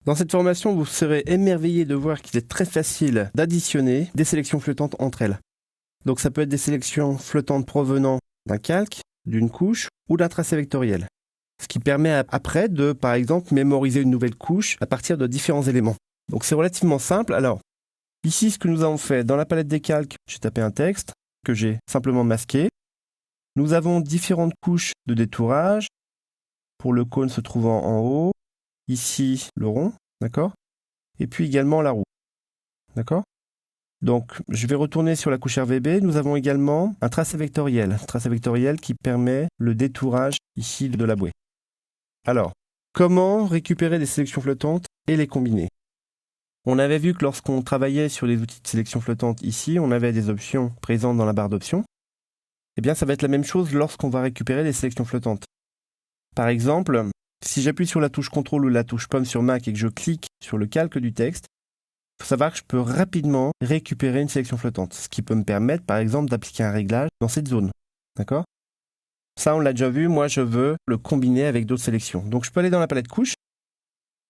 Dans cette formation, vous serez émerveillé de voir qu'il est très facile d'additionner des sélections flottantes entre elles. Donc ça peut être des sélections flottantes provenant d'un calque, d'une couche ou d'un tracé vectoriel. Ce qui permet après de, par exemple, mémoriser une nouvelle couche à partir de différents éléments. Donc c'est relativement simple. Alors, ici, ce que nous avons fait, dans la palette des calques, j'ai tapé un texte que j'ai simplement masqué. Nous avons différentes couches de détourage. Pour le cône se trouvant en haut, ici le rond, d'accord? Et puis également la roue, d'accord? Donc, je vais retourner sur la couche RVB. Nous avons également un tracé vectoriel qui permet le détourage ici de la bouée. Alors, comment récupérer des sélections flottantes et les combiner? On avait vu que lorsqu'on travaillait sur les outils de sélection flottante ici, on avait des options présentes dans la barre d'options. Eh bien, ça va être la même chose lorsqu'on va récupérer des sélections flottantes. Par exemple, si j'appuie sur la touche CTRL ou la touche pomme sur Mac et que je clique sur le calque du texte, il faut savoir que je peux rapidement récupérer une sélection flottante, ce qui peut me permettre, par exemple, d'appliquer un réglage dans cette zone. D'accord? Ça, on l'a déjà vu, moi je veux le combiner avec d'autres sélections. Donc je peux aller dans la palette couche.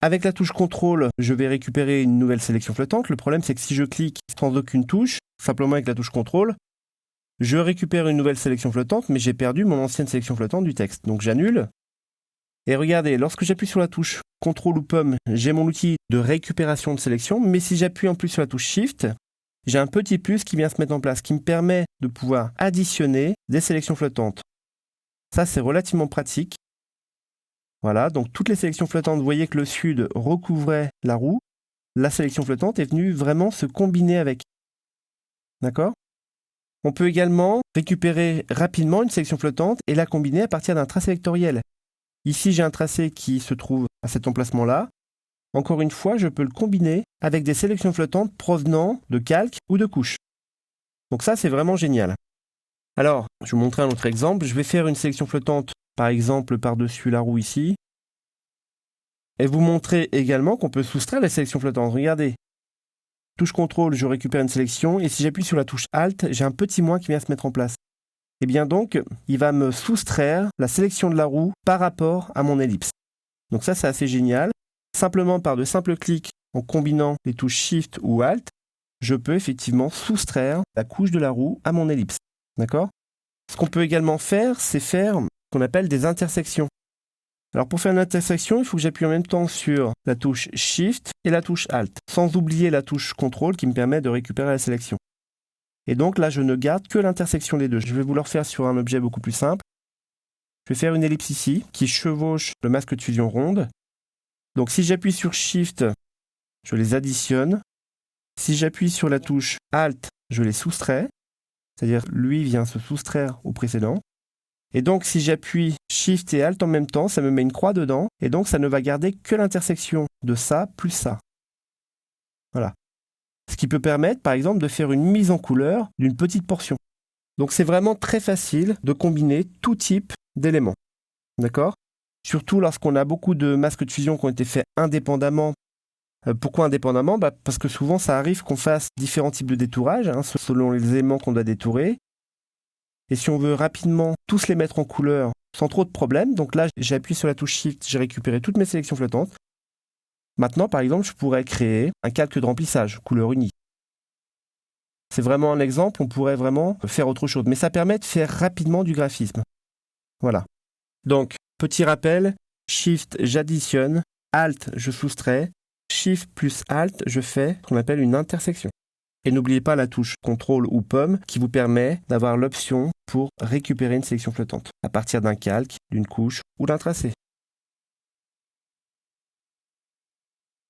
Avec la touche CTRL, je vais récupérer une nouvelle sélection flottante. Le problème, c'est que si je clique sans aucune touche, simplement avec la touche CTRL, je récupère une nouvelle sélection flottante, mais j'ai perdu mon ancienne sélection flottante du texte. Donc j'annule. Et regardez, lorsque j'appuie sur la touche CTRL ou pomme, j'ai mon outil de récupération de sélection, mais si j'appuie en plus sur la touche Shift, j'ai un petit plus qui vient se mettre en place, qui me permet de pouvoir additionner des sélections flottantes. Ça, c'est relativement pratique. Voilà, donc toutes les sélections flottantes, vous voyez que le sud recouvrait la roue. La sélection flottante est venue vraiment se combiner avec. D'accord? On peut également récupérer rapidement une sélection flottante et la combiner à partir d'un tracé vectoriel. Ici, j'ai un tracé qui se trouve à cet emplacement-là. Encore une fois, je peux le combiner avec des sélections flottantes provenant de calques ou de couches. Donc ça, c'est vraiment génial. Alors, je vais vous montrer un autre exemple. Je vais faire une sélection flottante, par exemple, par-dessus la roue ici. Et vous montrer également qu'on peut soustraire les sélections flottantes. Regardez. Touche CTRL, je récupère une sélection. Et si j'appuie sur la touche ALT, j'ai un petit moins qui vient se mettre en place. Et bien donc, il va me soustraire la sélection de la roue par rapport à mon ellipse. Donc ça, c'est assez génial. Simplement par de simples clics, en combinant les touches Shift ou Alt, je peux effectivement soustraire la couche de la roue à mon ellipse. D'accord? Ce qu'on peut également faire, c'est faire ce qu'on appelle des intersections. Alors pour faire une intersection, il faut que j'appuie en même temps sur la touche Shift et la touche Alt, sans oublier la touche CTRL qui me permet de récupérer la sélection. Et donc là, je ne garde que l'intersection des deux. Je vais vous le refaire sur un objet beaucoup plus simple. Je vais faire une ellipse ici, qui chevauche le masque de fusion ronde. Donc si j'appuie sur Shift, je les additionne. Si j'appuie sur la touche Alt, je les soustrais. C'est-à-dire, lui vient se soustraire au précédent. Et donc, si j'appuie Shift et Alt en même temps, ça me met une croix dedans. Et donc, ça ne va garder que l'intersection de ça plus ça. Voilà. Ce qui peut permettre, par exemple, de faire une mise en couleur d'une petite portion. Donc, c'est vraiment très facile de combiner tout type d'éléments. D'accord? Surtout lorsqu'on a beaucoup de masques de fusion qui ont été faits indépendamment. Pourquoi indépendamment? Parce que souvent, ça arrive qu'on fasse différents types de détourage, selon les éléments qu'on doit détourer. Et si on veut rapidement tous les mettre en couleur sans trop de problèmes, donc là, j'appuie sur la touche Shift, j'ai récupéré toutes mes sélections flottantes. Maintenant, par exemple, je pourrais créer un calque de remplissage, couleur unique. C'est vraiment un exemple, on pourrait vraiment faire autre chose. Mais ça permet de faire rapidement du graphisme. Voilà. Donc, petit rappel, Shift, j'additionne, Alt, je soustrais, Shift plus Alt, je fais ce qu'on appelle une intersection. Et n'oubliez pas la touche CTRL ou pomme qui vous permet d'avoir l'option pour récupérer une sélection flottante à partir d'un calque, d'une couche ou d'un tracé.